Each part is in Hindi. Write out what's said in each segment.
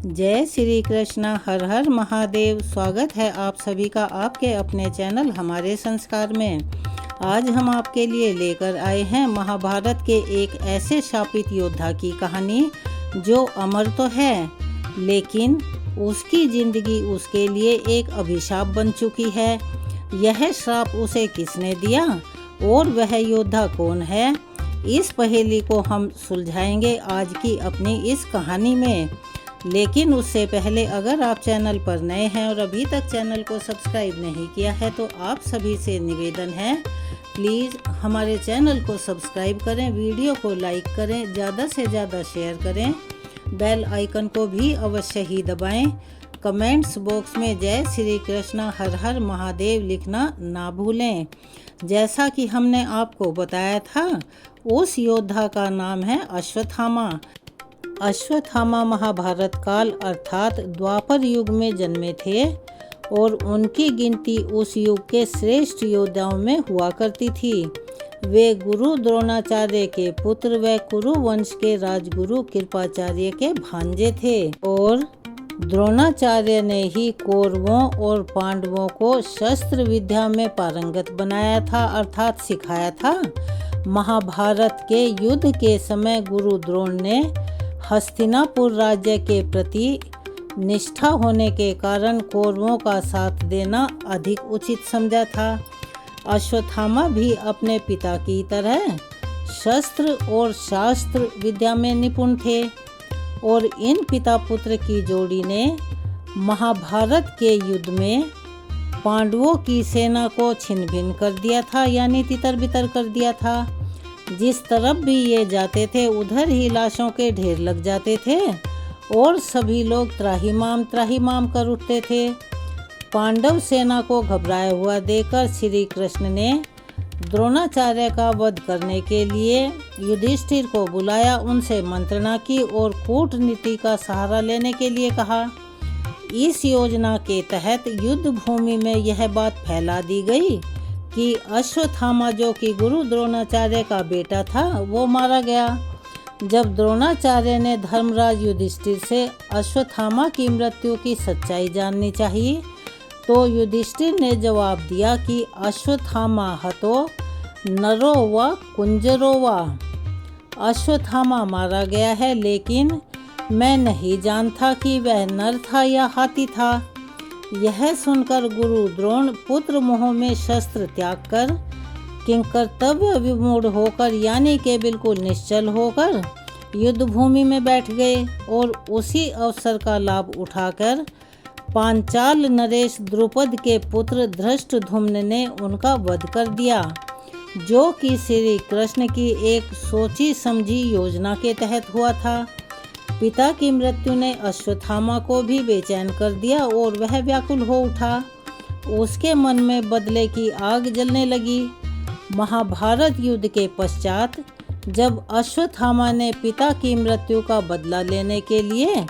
जय श्री कृष्ण। हर हर महादेव। स्वागत है आप सभी का आपके अपने चैनल हमारे संस्कार में। आज हम आपके लिए लेकर आए हैं महाभारत के एक ऐसे शापित योद्धा की कहानी जो अमर तो है, लेकिन उसकी जिंदगी उसके लिए एक अभिशाप बन चुकी है। यह श्राप उसे किसने दिया और वह योद्धा कौन है, इस पहेली को हम सुलझाएंगे आज की अपनी इस कहानी में। लेकिन उससे पहले अगर आप चैनल पर नए हैं और अभी तक चैनल को सब्सक्राइब नहीं किया है तो आप सभी से निवेदन है, प्लीज़ हमारे चैनल को सब्सक्राइब करें, वीडियो को लाइक करें, ज़्यादा से ज़्यादा शेयर करें, बेल आइकन को भी अवश्य ही दबाएं। कमेंट्स बॉक्स में जय श्री कृष्ण हर हर महादेव लिखना ना भूलें। जैसा कि हमने आपको बताया था, उस योद्धा का नाम है अश्वत्थामा। अश्वत्थामा महाभारत काल अर्थात द्वापर युग में जन्मे थे और उनकी गिनती उस युग के श्रेष्ठ योद्धाओं में हुआ करती थी। वे गुरु द्रोणाचार्य के पुत्र व कुरु वंश के राजगुरु कृपाचार्य के भांजे थे और द्रोणाचार्य ने ही कौरवों और पांडवों को शस्त्र विद्या में पारंगत बनाया था अर्थात सिखाया था। महाभारत के युद्ध के समय गुरु द्रोण ने हस्तिनापुर राज्य के प्रति निष्ठा होने के कारण कौरवों का साथ देना अधिक उचित समझा था। अश्वत्थामा भी अपने पिता की तरह शस्त्र और शास्त्र विद्या में निपुण थे और इन पिता पुत्र की जोड़ी ने महाभारत के युद्ध में पांडवों की सेना को छिन्न भिन्न कर दिया था, यानी तितर बितर कर दिया था। जिस तरफ भी ये जाते थे उधर ही लाशों के ढेर लग जाते थे और सभी लोग त्राहिमाम कर उठते थे। पांडव सेना को घबराया हुआ देखकर श्री कृष्ण ने द्रोणाचार्य का वध करने के लिए युधिष्ठिर को बुलाया, उनसे मंत्रणा की और कूटनीति का सहारा लेने के लिए कहा। इस योजना के तहत युद्ध भूमि में यह बात फैला दी गई कि अश्वत्थामा जो कि गुरु द्रोणाचार्य का बेटा था वो मारा गया। जब द्रोणाचार्य ने धर्मराज युधिष्ठिर से अश्वत्थामा की मृत्यु की सच्चाई जाननी चाहिए तो युधिष्ठिर ने जवाब दिया कि अश्वत्थामा हतो नरो व कुंजरो वा। अश्वत्थामा मारा गया है, लेकिन मैं नहीं जानता कि वह नर था या हाथी था। यह सुनकर गुरु द्रोण पुत्र मोह में शस्त्र त्याग कर किंकर्तव्य विमूढ़ होकर यानी के बिल्कुल निश्चल होकर युद्ध भूमि में बैठ गए और उसी अवसर का लाभ उठाकर पांचाल नरेश द्रुपद के पुत्र धृष्टद्युम्न ने उनका वध कर दिया, जो कि श्री कृष्ण की एक सोची समझी योजना के तहत हुआ था। पिता की मृत्यु ने अश्वत्थामा को भी बेचैन कर दिया और वह व्याकुल हो उठा। उसके मन में बदले की आग जलने लगी। महाभारत युद्ध के पश्चात जब अश्वत्थामा ने पिता की मृत्यु का बदला लेने के लिए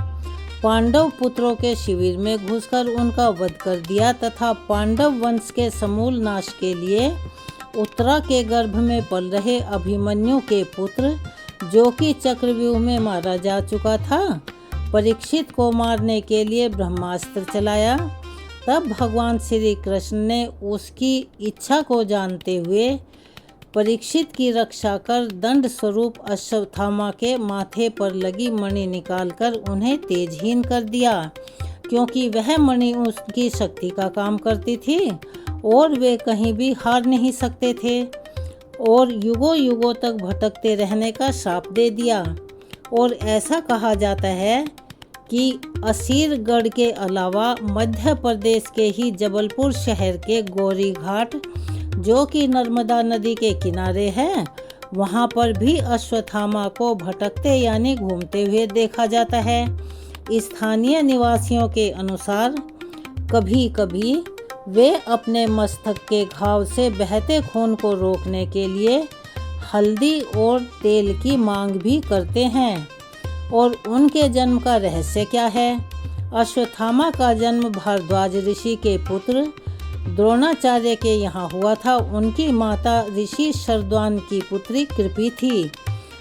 पांडव पुत्रों के शिविर में घुसकर उनका वध कर दिया तथा पांडव वंश के समूल नाश के लिए उत्तरा के गर्भ में पल रहे अभिमन्यु के पुत्र जो कि चक्रव्यूह में मारा जा चुका था, परीक्षित को मारने के लिए ब्रह्मास्त्र चलाया, तब भगवान श्री कृष्ण ने उसकी इच्छा को जानते हुए परीक्षित की रक्षा कर दंड स्वरूप अश्वत्थामा के माथे पर लगी मणि निकालकर उन्हें तेजहीन कर दिया, क्योंकि वह मणि उसकी शक्ति का काम करती थी और वे कहीं भी हार नहीं सकते थे और युगों युगों तक भटकते रहने का श्राप दे दिया। और ऐसा कहा जाता है कि असीरगढ़ के अलावा मध्य प्रदेश के ही जबलपुर शहर के गौरी घाट जो कि नर्मदा नदी के किनारे है, वहाँ पर भी अश्वत्थामा को भटकते यानी घूमते हुए देखा जाता है। स्थानीय निवासियों के अनुसार कभी कभी वे अपने मस्तक के घाव से बहते खून को रोकने के लिए हल्दी और तेल की मांग भी करते हैं। और उनके जन्म का रहस्य क्या है? अश्वत्थामा का जन्म भारद्वाज ऋषि के पुत्र द्रोणाचार्य के यहाँ हुआ था। उनकी माता ऋषि शरद्वान की पुत्री कृपि थी।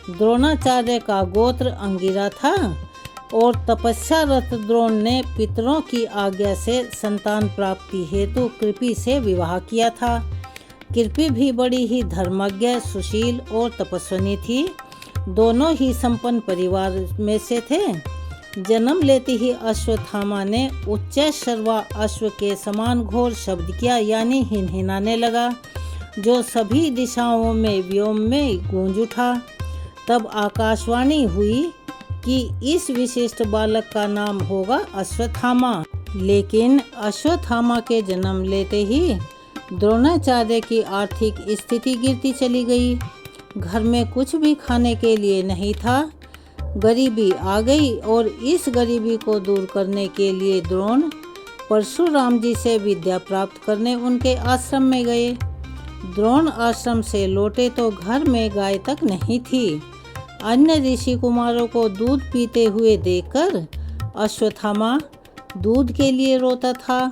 द्रोणाचार्य का गोत्र अंगिरा था। और तपस्यारत द्रोण ने पितरों की आज्ञा से संतान प्राप्ति हेतु कृपि से विवाह किया था। कृपि भी बड़ी ही धर्मज्ञ, सुशील और तपस्विनी थी। दोनों ही संपन्न परिवार में से थे। जन्म लेते ही अश्वत्थामा ने उच्च शर्वा अश्व के समान घोर शब्द किया, यानी हिनहिनाने लगा, जो सभी दिशाओं में व्योम में गूंज उठा। तब आकाशवाणी हुई कि इस विशिष्ट बालक का नाम होगा अश्वत्थामा। लेकिन अश्वत्थामा के जन्म लेते ही द्रोणाचार्य की आर्थिक स्थिति गिरती चली गई। घर में कुछ भी खाने के लिए नहीं था। गरीबी आ गई और इस गरीबी को दूर करने के लिए द्रोण परशुराम जी से विद्या प्राप्त करने उनके आश्रम में गए। द्रोण आश्रम से लौटे तो घर में गाय तक नहीं थी। अन्य ऋषि कुमारों को दूध पीते हुए देखकर अश्वत्थामा दूध के लिए रोता था।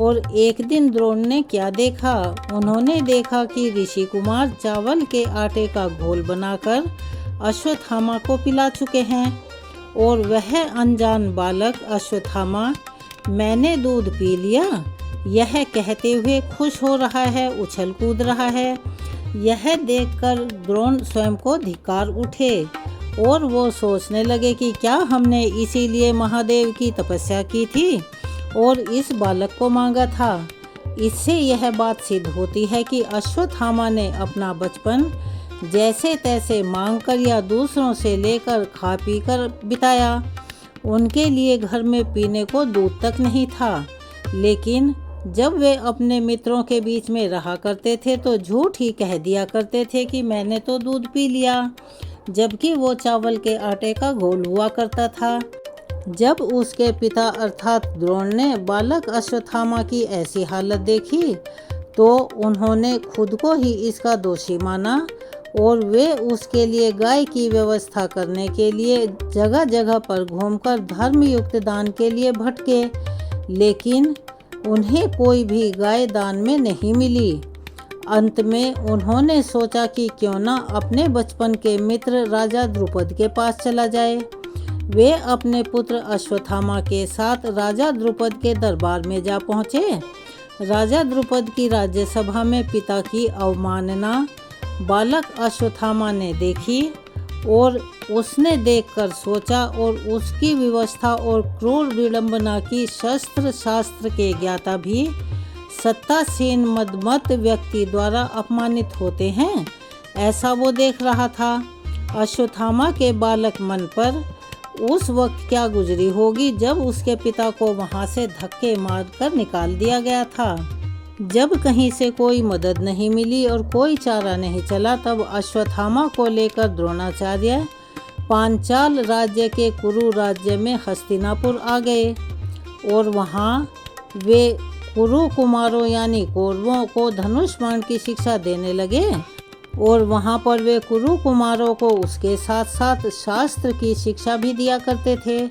और एक दिन द्रोण ने क्या देखा? उन्होंने देखा कि ऋषि कुमार चावल के आटे का घोल बनाकर अश्वत्थामा को पिला चुके हैं और वह अनजान बालक अश्वत्थामा मैंने दूध पी लिया यह कहते हुए खुश हो रहा है, उछल कूद रहा है। यह देखकर द्रोण स्वयं को धिक्कार उठे और वो सोचने लगे कि क्या हमने इसीलिए महादेव की तपस्या की थी और इस बालक को मांगा था। इससे यह बात सिद्ध होती है कि अश्वत्थामा ने अपना बचपन जैसे तैसे मांगकर या दूसरों से लेकर खा पी कर बिताया। उनके लिए घर में पीने को दूध तक नहीं था। लेकिन जब वे अपने मित्रों के बीच में रहा करते थे तो झूठ ही कह दिया करते थे कि मैंने तो दूध पी लिया, जबकि वो चावल के आटे का घोल हुआ करता था। जब उसके पिता अर्थात द्रोण ने बालक अश्वत्थामा की ऐसी हालत देखी तो उन्होंने खुद को ही इसका दोषी माना और वे उसके लिए गाय की व्यवस्था करने के लिए जगह जगह पर घूमकर धर्मयुक्त दान के लिए भटके, लेकिन उन्हें कोई भी गाय दान में नहीं मिली। अंत में उन्होंने सोचा कि क्यों न अपने बचपन के मित्र राजा द्रुपद के पास चला जाए। वे अपने पुत्र अश्वत्थामा के साथ राजा द्रुपद के दरबार में जा पहुँचे। राजा द्रुपद की राज्यसभा में पिता की अवमानना बालक अश्वत्थामा ने देखी और उसने देखकर सोचा और उसकी व्यवस्था और क्रूर विडंबना की शस्त्र शास्त्र के ज्ञाता भी सत्तासीन मदमत व्यक्ति द्वारा अपमानित होते हैं, ऐसा वो देख रहा था। अश्वत्थामा के बालक मन पर उस वक्त क्या गुजरी होगी जब उसके पिता को वहां से धक्के मारकर निकाल दिया गया था। जब कहीं से कोई मदद नहीं मिली और कोई चारा नहीं चला, तब अश्वत्थामा को लेकर द्रोणाचार्य पांचाल राज्य के कुरु राज्य में हस्तिनापुर आ गए और वहाँ वे कुरु कुमारों यानी कौरवों को धनुष बाण की शिक्षा देने लगे और वहाँ पर वे कुरु कुमारों को उसके साथ साथ शास्त्र की शिक्षा भी दिया करते थे।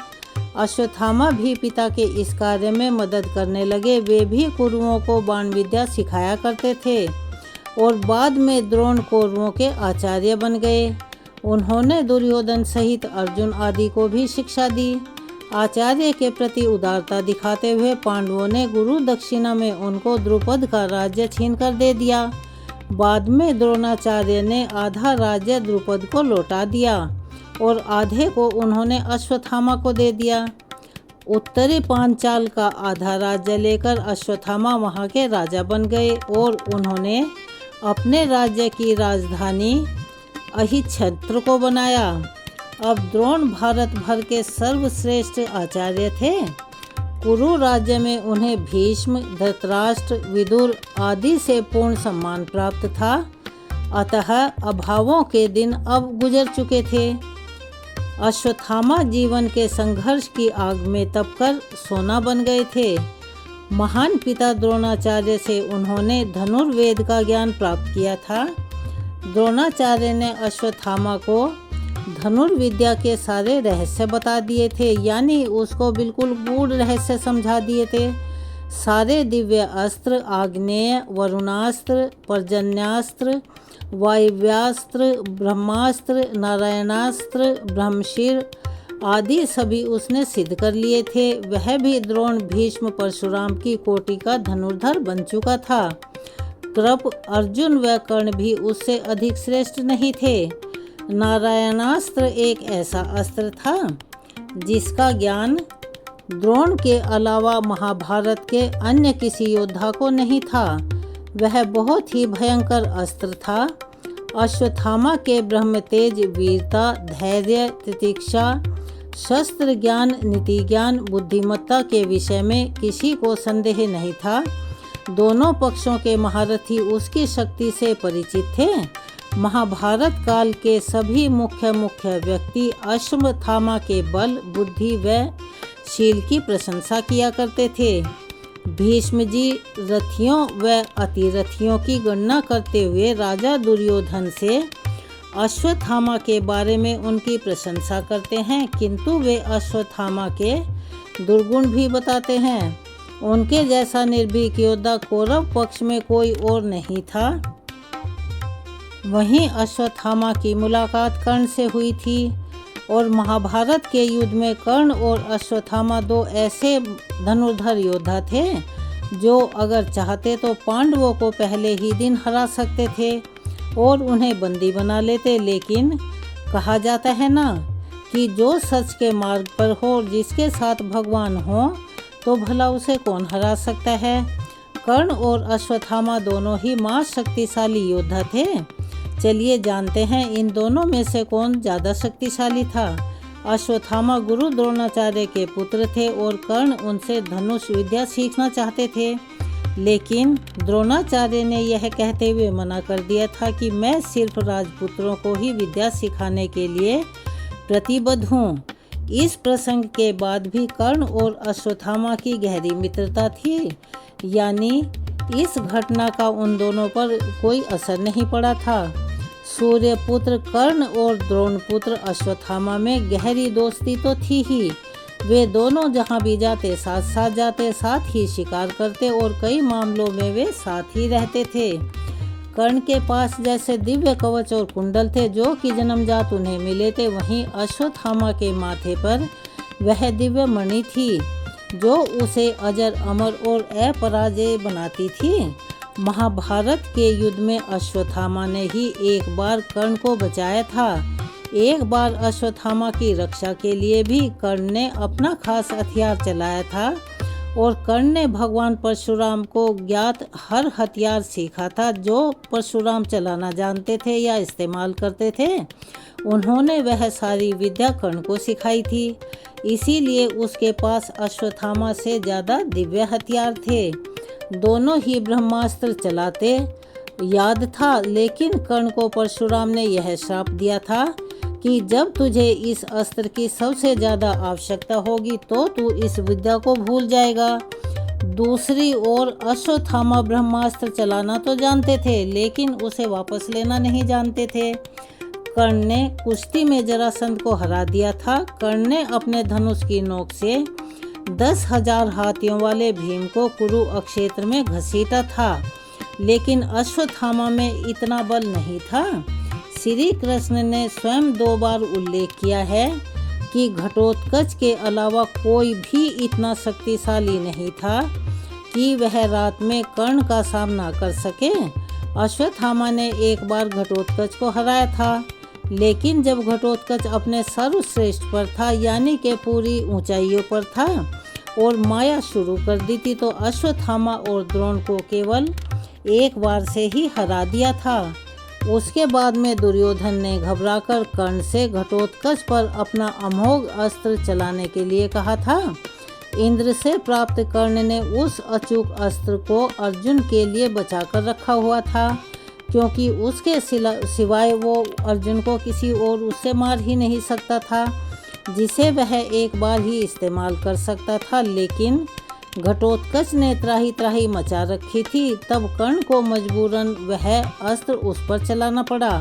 अश्वत्थामा भी पिता के इस कार्य में मदद करने लगे। वे भी कुरुओं को बाण विद्या सिखाया करते थे और बाद में द्रोण कौरवों के आचार्य बन गए। उन्होंने दुर्योधन सहित अर्जुन आदि को भी शिक्षा दी। आचार्य के प्रति उदारता दिखाते हुए पांडवों ने गुरु दक्षिणा में उनको द्रुपद का राज्य छीन कर दे दिया। बाद में द्रोणाचार्य ने आधा राज्य द्रुपद को लौटा दिया और आधे को उन्होंने अश्वत्थामा को दे दिया। उत्तरी पांचाल का आधा राज्य लेकर अश्वत्थामा वहाँ के राजा बन गए और उन्होंने अपने राज्य की राजधानी अहिच्छत्र को बनाया। अब द्रोण भारत भर के सर्वश्रेष्ठ आचार्य थे। कुरु राज्य में उन्हें भीष्म, धृतराष्ट्र, विदुर आदि से पूर्ण सम्मान प्राप्त था। अतः अभावों के दिन अब गुजर चुके थे। अश्वत्थामा जीवन के संघर्ष की आग में तपकर सोना बन गए थे। महान पिता द्रोणाचार्य से उन्होंने धनुर्वेद का ज्ञान प्राप्त किया था। द्रोणाचार्य ने अश्वत्थामा को धनुर्विद्या के सारे रहस्य बता दिए थे, यानी उसको बिल्कुल गूढ़ रहस्य समझा दिए थे। सारे दिव्य अस्त्र, आग्नेय, वरुणास्त्र, पर्जन्यास्त्र, वायव्यास्त्र, ब्रह्मास्त्र, नारायणास्त्र, ब्रह्मशिर आदि सभी उसने सिद्ध कर लिए थे। वह भी द्रोण, भीष्म, परशुराम की कोटि का धनुर्धर बन चुका था। कृप, अर्जुन व कर्ण भी उससे अधिक श्रेष्ठ नहीं थे। नारायणास्त्र एक ऐसा अस्त्र था जिसका ज्ञान द्रोण के अलावा महाभारत के अन्य किसी योद्धा को नहीं था। वह बहुत ही भयंकर अस्त्र था। अश्वत्थामा के ब्रह्म तेज, वीरता, धैर्य, तितिक्षा, शस्त्र ज्ञान, नीति ज्ञान, बुद्धिमत्ता के विषय में किसी को संदेह नहीं था। दोनों पक्षों के महारथी उसकी शक्ति से परिचित थे। महाभारत काल के सभी मुख्य व्यक्ति अश्वत्थामा के बल, बुद्धि व शील की प्रशंसा किया करते थे। भीष्म जी रथियों व अतिरथियों की गणना करते हुए राजा दुर्योधन से अश्वत्थामा के बारे में उनकी प्रशंसा करते हैं, किंतु वे अश्वत्थामा के दुर्गुण भी बताते हैं। उनके जैसा निर्भीक योद्धा कौरव पक्ष में कोई और नहीं था। वहीं अश्वत्थामा की मुलाकात कर्ण से हुई थी और महाभारत के युद्ध में कर्ण और अश्वत्थामा दो ऐसे धनुर्धर योद्धा थे जो अगर चाहते तो पांडवों को पहले ही दिन हरा सकते थे और उन्हें बंदी बना लेते। लेकिन कहा जाता है ना कि जो सच के मार्ग पर हो, जिसके साथ भगवान हो, तो भला उसे कौन हरा सकता है। कर्ण और अश्वत्थामा दोनों ही महाशक्तिशाली योद्धा थे। चलिए जानते हैं इन दोनों में से कौन ज़्यादा शक्तिशाली था। अश्वत्थामा गुरु द्रोणाचार्य के पुत्र थे और कर्ण उनसे धनुष विद्या सीखना चाहते थे, लेकिन द्रोणाचार्य ने यह कहते हुए मना कर दिया था कि मैं सिर्फ राजपुत्रों को ही विद्या सिखाने के लिए प्रतिबद्ध हूँ। इस प्रसंग के बाद भी कर्ण और अश्वत्थामा की गहरी मित्रता थी, यानी इस घटना का उन दोनों पर कोई असर नहीं पड़ा था। सूर्यपुत्र कर्ण और द्रोणपुत्र अश्वत्थामा में गहरी दोस्ती तो थी ही। वे दोनों जहां भी जाते साथ साथ जाते, साथ ही शिकार करते और कई मामलों में वे साथ ही रहते थे। कर्ण के पास जैसे दिव्य कवच और कुंडल थे जो कि जन्मजात उन्हें मिले थे, वहीं अश्वत्थामा के माथे पर वह दिव्य मणि थी जो उसे अजर, अमर और अपराजेय बनाती थी। महाभारत के युद्ध में अश्वत्थामा ने ही एक बार कर्ण को बचाया था। एक बार अश्वत्थामा की रक्षा के लिए भी कर्ण ने अपना खास हथियार चलाया था और कर्ण ने भगवान परशुराम को ज्ञात हर हथियार सीखा था जो परशुराम चलाना जानते थे या इस्तेमाल करते थे। उन्होंने वह सारी विद्या कर्ण को सिखाई थी, इसीलिए उसके पास अश्वत्थामा से ज़्यादा दिव्य हथियार थे। दोनों ही ब्रह्मास्त्र चलाते याद था, लेकिन कर्ण को परशुराम ने यह श्राप दिया था कि जब तुझे इस अस्त्र की सबसे ज़्यादा आवश्यकता होगी तो तू इस विद्या को भूल जाएगा। दूसरी ओर अश्वत्थामा ब्रह्मास्त्र चलाना तो जानते थे, लेकिन उसे वापस लेना नहीं जानते थे। कर्ण ने कुश्ती में जरासंध को हरा दिया था। कर्ण ने अपने धनुष की नोक से 10,000 हाथियों वाले भीम को कुरु क्षेत्र में घसीटा था, लेकिन अश्वत्थामा में इतना बल नहीं था। श्री कृष्ण ने स्वयं 2 बार उल्लेख किया है कि घटोत्कच के अलावा कोई भी इतना शक्तिशाली नहीं था कि वह रात में कर्ण का सामना कर सके। अश्वत्थामा ने एक बार घटोत्कच को हराया था, लेकिन जब घटोत्कच अपने सर्वश्रेष्ठ पर था, यानी कि पूरी ऊंचाइयों पर था और माया शुरू कर दी थी, तो अश्वत्थामा और द्रोण को केवल एक बार से ही हरा दिया था। उसके बाद में दुर्योधन ने घबराकर कर्ण से घटोत्कच पर अपना अमोघ अस्त्र चलाने के लिए कहा था। इंद्र से प्राप्त कर्ण ने उस अचूक अस्त्र को अर्जुन के लिए बचाकर रखा हुआ था, क्योंकि उसके सिवाय वो अर्जुन को किसी और उससे मार ही नहीं सकता था, जिसे वह एक बार ही इस्तेमाल कर सकता था। लेकिन घटोत्कच ने त्राही त्राही मचा रखी थी, तब कर्ण को मजबूरन वह अस्त्र उस पर चलाना पड़ा।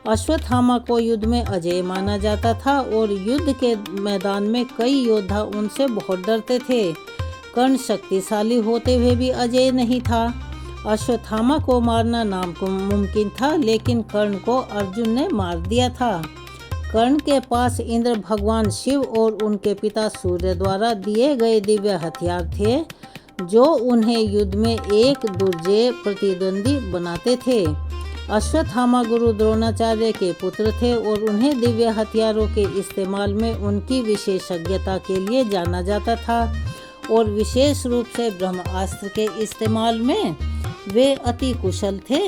अश्वत्थामा को युद्ध में अजेय माना जाता था और युद्ध के मैदान में कई योद्धा उनसे बहुत डरते थे। कर्ण शक्तिशाली होते हुए भी अजेय नहीं था। अश्वत्थामा को मारना नामुमकिन था, लेकिन कर्ण को अर्जुन ने मार दिया था। कर्ण के पास इंद्र भगवान शिव और उनके पिता सूर्य द्वारा दिए गए दिव्य हथियार थे, जो उन्हें युद्ध में एक दुर्जेय प्रतिद्वंदी बनाते थे। अश्वत्थामा गुरु द्रोणाचार्य के पुत्र थे और उन्हें दिव्य हथियारों के इस्तेमाल में उनकी विशेषज्ञता के लिए जाना जाता था और विशेष रूप से ब्रह्मास्त्र के इस्तेमाल में वे अति कुशल थे,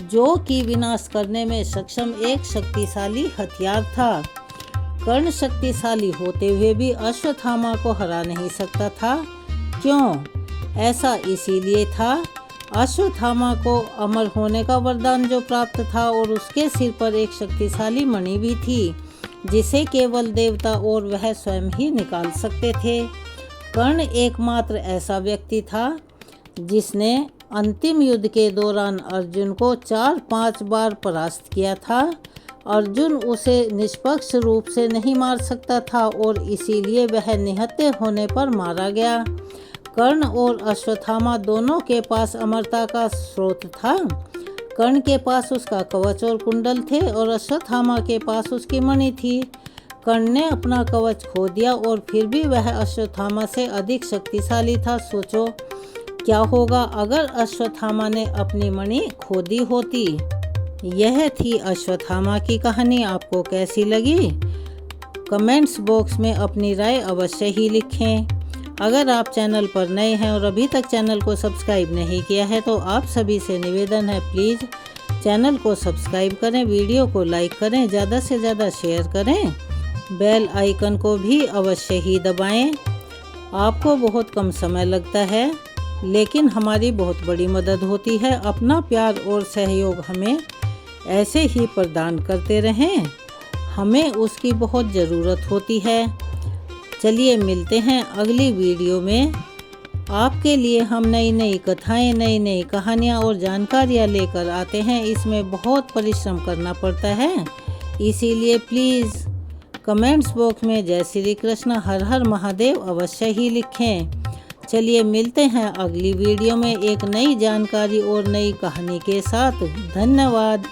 जो कि विनाश करने में सक्षम एक शक्तिशाली हथियार था। कर्ण शक्तिशाली होते हुए भी अश्वत्थामा को हरा नहीं सकता था। क्यों? ऐसा इसीलिए था, अश्वत्थामा को अमर होने का वरदान जो प्राप्त था और उसके सिर पर एक शक्तिशाली मणि भी थी, जिसे केवल देवता और वह स्वयं ही निकाल सकते थे। कर्ण एकमात्र ऐसा व्यक्ति था जिसने अंतिम युद्ध के दौरान अर्जुन को 4-5 बार परास्त किया था। अर्जुन उसे निष्पक्ष रूप से नहीं मार सकता था और इसीलिए वह निहत्थे होने पर मारा गया। कर्ण और अश्वत्थामा दोनों के पास अमरता का स्रोत था। कर्ण के पास उसका कवच और कुंडल थे और अश्वत्थामा के पास उसकी मणि थी। कर्ण ने अपना कवच खो दिया और फिर भी वह अश्वत्थामा से अधिक शक्तिशाली था। सोचो क्या होगा अगर अश्वत्थामा ने अपनी मणि खो दी होती। यह थी अश्वत्थामा की कहानी। आपको कैसी लगी? कमेंट्स बॉक्स में अपनी राय अवश्य ही लिखें। अगर आप चैनल पर नए हैं और अभी तक चैनल को सब्सक्राइब नहीं किया है तो आप सभी से निवेदन है, प्लीज़ चैनल को सब्सक्राइब करें, वीडियो को लाइक करें, ज़्यादा से ज़्यादा शेयर करें, बेल आइकन को भी अवश्य ही दबाएं। आपको बहुत कम समय लगता है, लेकिन हमारी बहुत बड़ी मदद होती है। अपना प्यार और सहयोग हमें ऐसे ही प्रदान करते रहें, हमें उसकी बहुत ज़रूरत होती है। चलिए मिलते हैं अगली वीडियो में। आपके लिए हम नई नई कथाएं, नई नई कहानियां और जानकारियां लेकर आते हैं। इसमें बहुत परिश्रम करना पड़ता है, इसीलिए प्लीज़ कमेंट्स बॉक्स में जय श्री कृष्ण, हर हर महादेव अवश्य ही लिखें। चलिए मिलते हैं अगली वीडियो में एक नई जानकारी और नई कहानी के साथ। धन्यवाद।